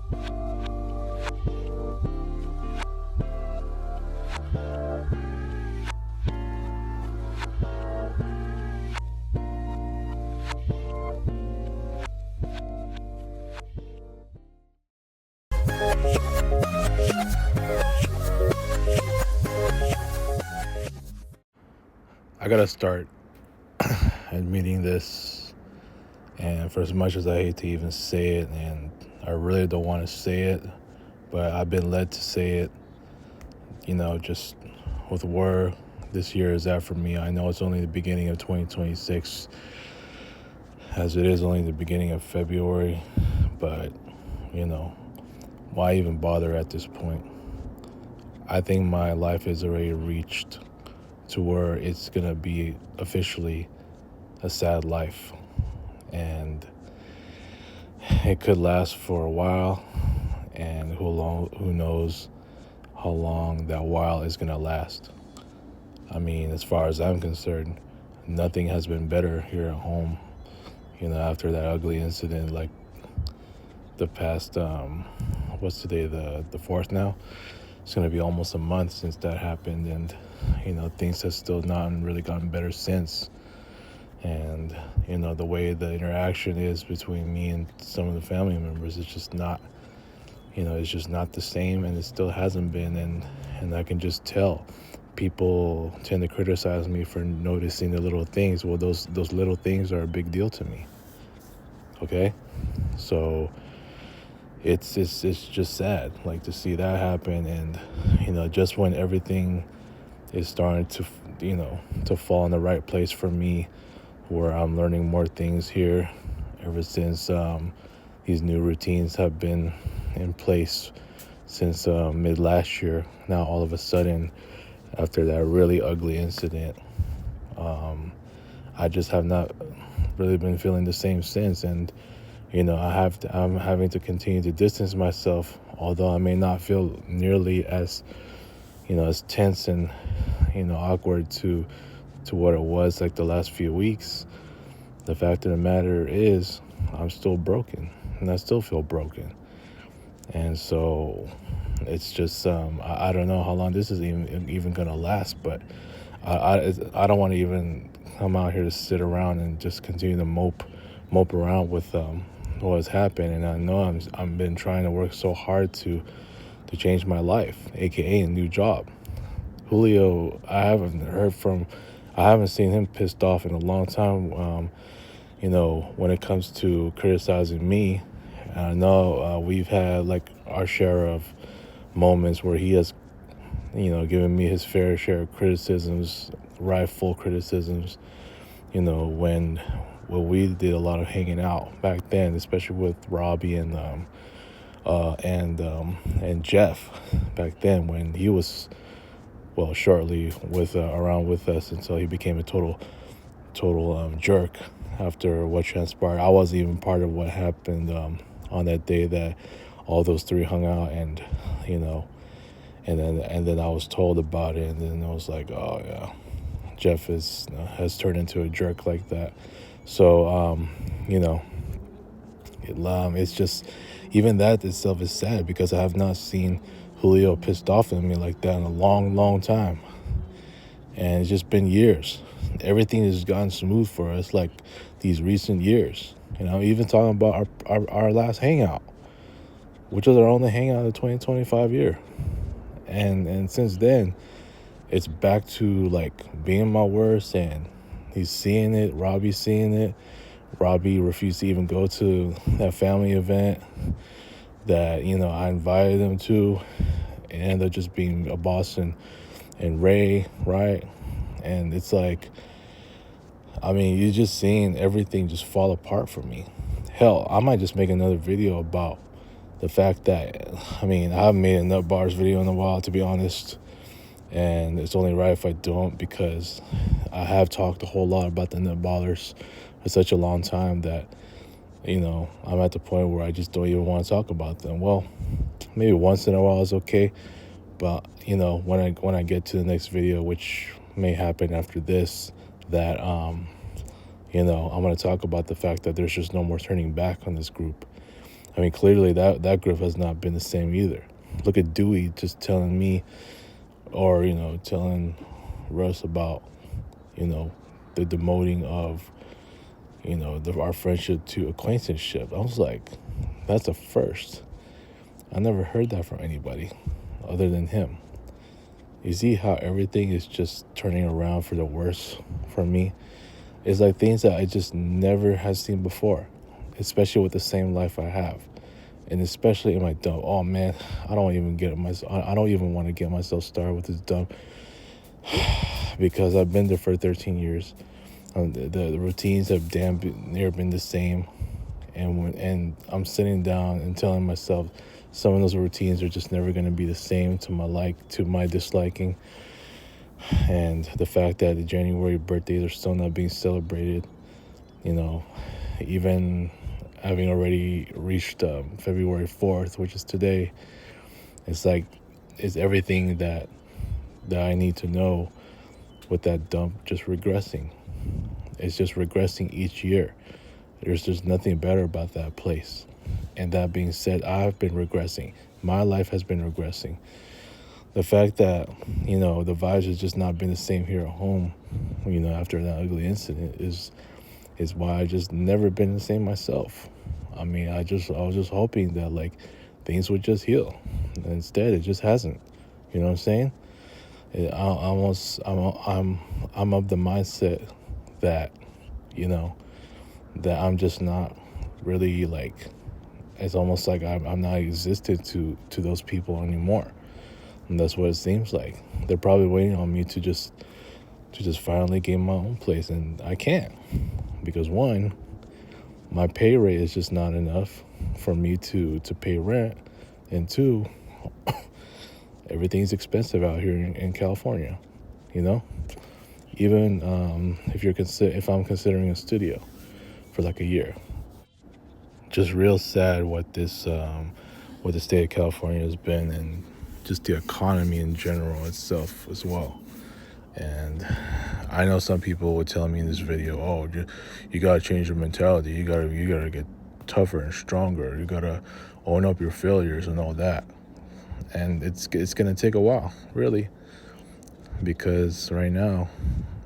I gotta start admitting this, and for as much as I hate to even say it, and I really don't want to say it, but I've been led to say it, just with where this year is at for me. I know it's only the beginning of 2026, as it is only the beginning of February, but, you know, why even bother at this point? I think my life has already reached to where it's gonna be officially a sad life, and it could last for a while, and who knows how long that while is gonna last. I mean, as far as I'm concerned, nothing has been better here at home. After that ugly incident, like the past, what's today, the fourth now? It's gonna be almost a month since that happened, and things have still not really gotten better since. And the way the interaction is between me and some of the family members is just not, it's just not the same, and it still hasn't been. And I can just tell people tend to criticize me for noticing the little things. Well, those little things are a big deal to me. Okay, so it's just sad, like, to see that happen. And just when everything is starting to to fall in the right place for me, where I'm learning more things here ever since these new routines have been in place since mid last year. Now all of a sudden, after that really ugly incident, I just have not really been feeling the same since. And I'm having to continue to distance myself, although I may not feel nearly as as tense and awkward to what it was like the last few weeks. The fact of the matter is, I'm still broken, and I still feel broken. And so it's just I don't know how long this is even gonna last, but I don't want to even come out here to sit around and just continue to mope around with what has happened. And I know I've been trying to work so hard to change my life, aka a new job. Julio, I haven't seen him pissed off in a long time. When it comes to criticizing me, I know we've had like our share of moments where he has, given me his fair share of criticisms, rightful criticisms. When we did a lot of hanging out back then, especially with Robbie and Jeff back then, when he was, well, shortly with around with us, until he became a total jerk after what transpired. I wasn't even part of what happened on that day that all those three hung out, and and then I was told about it, and then I was like, oh yeah, Jeff has turned into a jerk like that. So it's just, even that itself is sad, because I have not seen Julio pissed off at me like that in a long time. And it's just been years. Everything has gone smooth for us, like these recent years. Even talking about our last hangout, which was our only hangout of the 2025 year. And since then, it's back to like being my worst, and he's seeing it. Robbie's seeing it. Robbie refused to even go to that family event that I invited him to, and ended up just being a boss and Ray, right? And it's like, I mean, you're just seeing everything just fall apart for me. Hell, I might just make another video about the fact that, I mean, I haven't made a Nut Bars video in a while, to be honest. And it's only right if I don't, because I have talked a whole lot about the Nut Ballers for such a long time that, I'm at the point where I just don't even want to talk about them. Well, maybe once in a while is okay. But, when I get to the next video, which may happen after this, that, I'm going to talk about the fact that there's just no more turning back on this group. I mean, clearly that growth has not been the same either. Look at Dewey just telling me, or telling Russ about the demoting of our friendship to acquaintanceship. I was like, that's a first. I never heard that from anybody other than him. You see how everything is just turning around for the worse for me? It's like things that I just never had seen before, especially with the same life I have. And especially in my dump. Oh man, I don't even want to get myself started with this dump because I've been there for 13 years. The routines have near been the same, and I'm sitting down and telling myself some of those routines are just never going to be the same to my disliking. And the fact that the January birthdays are still not being celebrated, even having already reached February 4th, which is today, it's like it's everything that I need to know with that dump just regressing. It's just regressing each year. There's just nothing better about that place. And that being said, I've been regressing. My life has been regressing. The fact that, the vibes has just not been the same here at home, after that ugly incident is why I just never been the same myself. I mean, I was just hoping that like things would just heal. And instead, it just hasn't. You know what I'm saying? I'm of the mindset that, that I'm just not really like, it's almost like I'm not existed to those people anymore. And that's what it seems like. They're probably waiting on me to just finally gain my own place, and I can't. Because one, my pay rate is just not enough for me to pay rent. And two, everything's expensive out here in California, even if I'm considering a studio for like a year. Just real sad what what the state of California has been, and just the economy in general itself as well. And I know some people would tell me in this video, oh, you gotta change your mentality. You gotta get tougher and stronger. You gotta own up your failures and all that. And it's gonna take a while, really, because right now,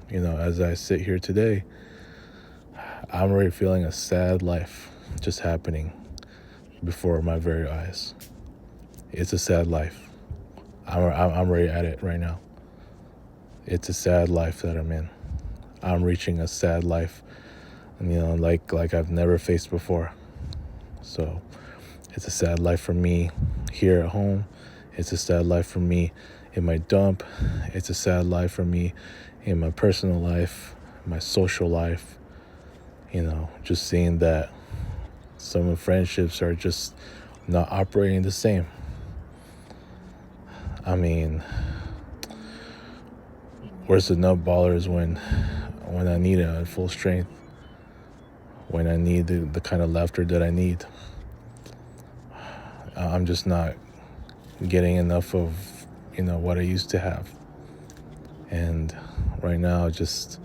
as I sit here today, I'm already feeling a sad life just happening before my very eyes. It's a sad life. I'm already at it right now. It's a sad life that I'm in. I'm reaching a sad life, like I've never faced before. So it's a sad life for me here at home. It's a sad life for me in my dump. It's a sad life for me in my personal life, my social life. Just seeing that some of the friendships are just not operating the same. I mean, where's the nut ballers when I need it at full strength? When I need the kind of laughter that I need? I'm just not getting enough of, what I used to have. And right now, just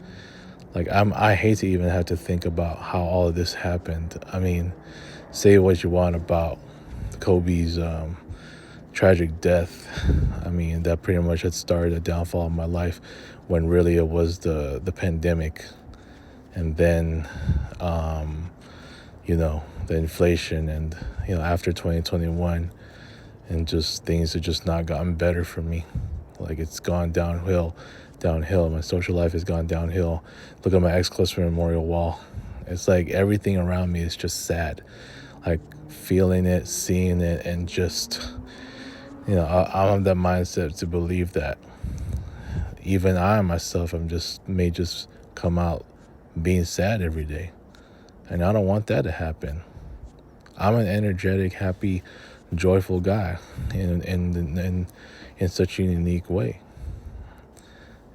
like I hate to even have to think about how all of this happened. I mean, say what you want about Kobe's tragic death. I mean, that pretty much had started the downfall of my life, when really it was the pandemic, and then the inflation, and after 2021, and just things have just not gotten better for me. Like, it's gone downhill. My social life has gone downhill. Look at my ex-Cluster memorial wall. It's like everything around me is just sad. Like, feeling it, seeing it, and just I'm of that mindset to believe that even I myself may just come out being sad every day. And I don't want that to happen. I'm an energetic, happy, joyful guy in such a unique way.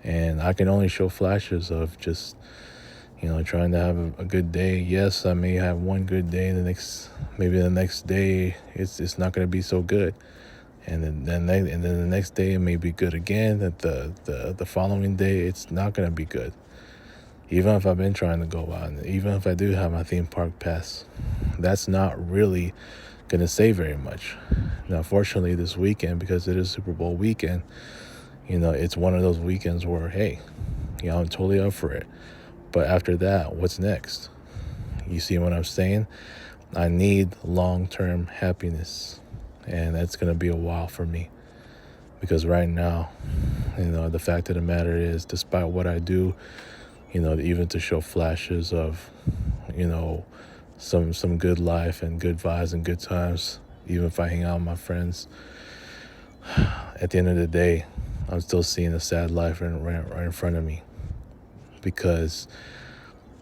And I can only show flashes of just, trying to have a good day. Yes, I may have one good day. Maybe the next day, it's not going to be so good. And then the next day it may be good again. That the following day it's not gonna be good. Even if I've been trying to go out, and even if I do have my theme park pass, that's not really gonna say very much. Now, fortunately, this weekend, because it is Super Bowl weekend, it's one of those weekends where, hey, I'm totally up for it. But after that, what's next? You see what I'm saying? I need long-term happiness, and that's gonna be a while for me. Because right now, the fact of the matter is, despite what I do, even to show flashes of, you know, some good life and good vibes and good times, even if I hang out with my friends, at the end of the day, I'm still seeing a sad life right in front of me, because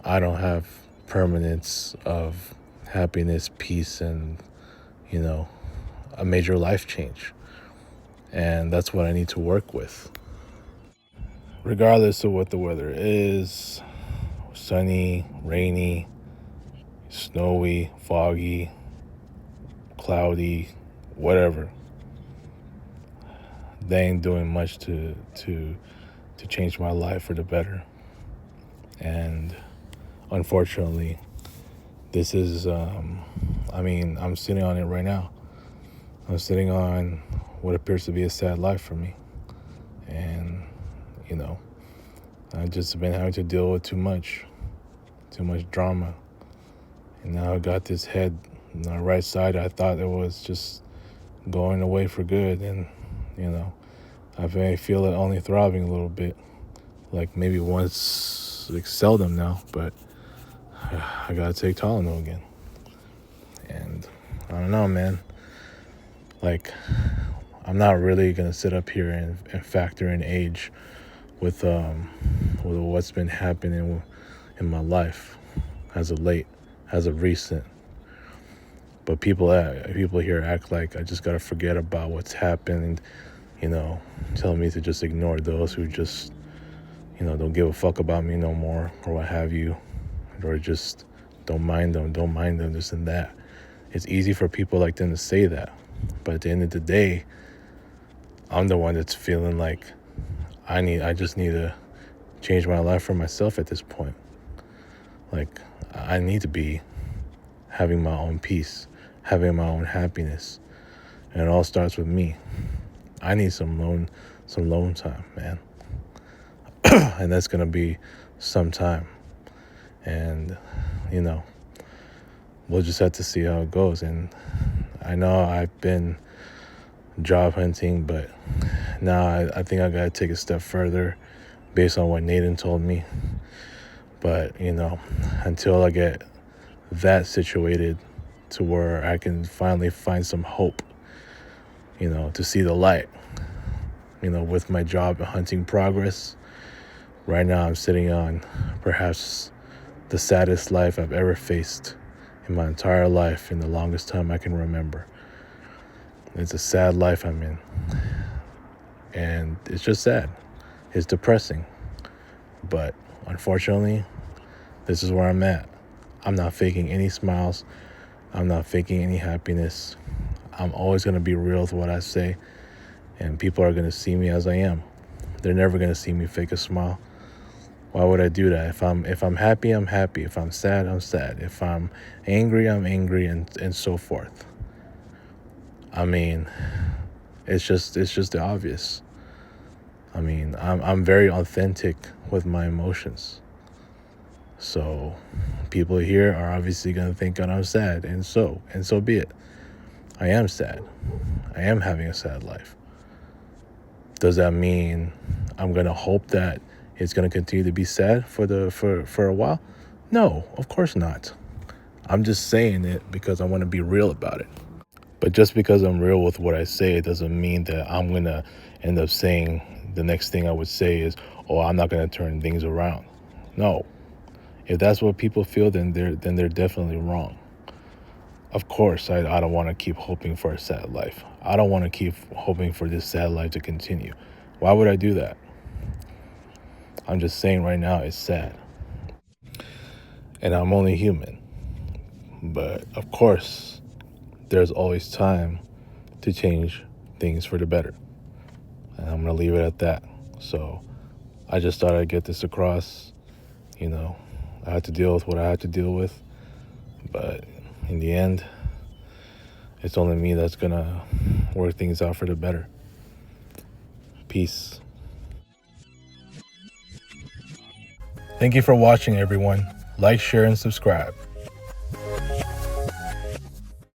I don't have permanence of happiness, peace, and, you know, a major life change. And that's what I need to work with. Regardless of what the weather is, sunny, rainy, snowy, foggy, cloudy, whatever, they ain't doing much to change my life for the better. And unfortunately, this is, I'm sitting on it right now. I'm sitting on what appears to be a sad life for me. And, I've just been having to deal with too much drama. And now I got this head on the right side. I thought it was just going away for good. And, I may feel it only throbbing a little bit. Like maybe once, like seldom now, but I gotta take Tylenol again. And I don't know, man. Like, I'm not really gonna sit up here and factor in age with what's been happening in my life as of late, as of recent. But people here act like I just gotta forget about what's happened, telling me to just ignore those who just, don't give a fuck about me no more, or what have you, or just don't mind them, this and that. It's easy for people like them to say that, but at the end of the day, I'm the one that's feeling like I just need to change my life for myself at this point. Like, I need to be having my own peace, having my own happiness, and it all starts with me. I need some alone time, man. And that's gonna be some time. And, we'll just have to see how it goes. And I know I've been job hunting, but now I think I gotta take a step further based on what Nathan told me. But, until I get that situated to where I can finally find some hope, to see the light, with my job hunting progress. Right now I'm sitting on perhaps the saddest life I've ever faced in my entire life, in the longest time I can remember. It's a sad life I'm in. And it's just sad. It's depressing. But unfortunately, this is where I'm at. I'm not faking any smiles. I'm not faking any happiness. I'm always going to be real with what I say. And people are going to see me as I am. They're never going to see me fake a smile. Why would I do that? If I'm happy, I'm happy. If I'm sad, I'm sad. If I'm angry, I'm angry, and so forth. I mean, it's just the obvious. I mean, I'm very authentic with my emotions. So people here are obviously going to think that I'm sad, and so be it. I am sad. I am having a sad life. Does that mean I'm going to hope that it's going to continue to be sad for a while? No, of course not. I'm just saying it because I want to be real about it. But just because I'm real with what I say, it doesn't mean that I'm going to end up saying the next thing I would say is, oh, I'm not going to turn things around. No. If that's what people feel, then they're definitely wrong. Of course, I don't want to keep hoping for a sad life. I don't want to keep hoping for this sad life to continue. Why would I do that? I'm just saying right now it's sad. And I'm only human. But of course, there's always time to change things for the better. And I'm going to leave it at that. So I just thought I'd get this across. I had to deal with what I had to deal with. But in the end, it's only me that's gonna work things out for the better. Peace. Thank you for watching, everyone. Like, share, and subscribe.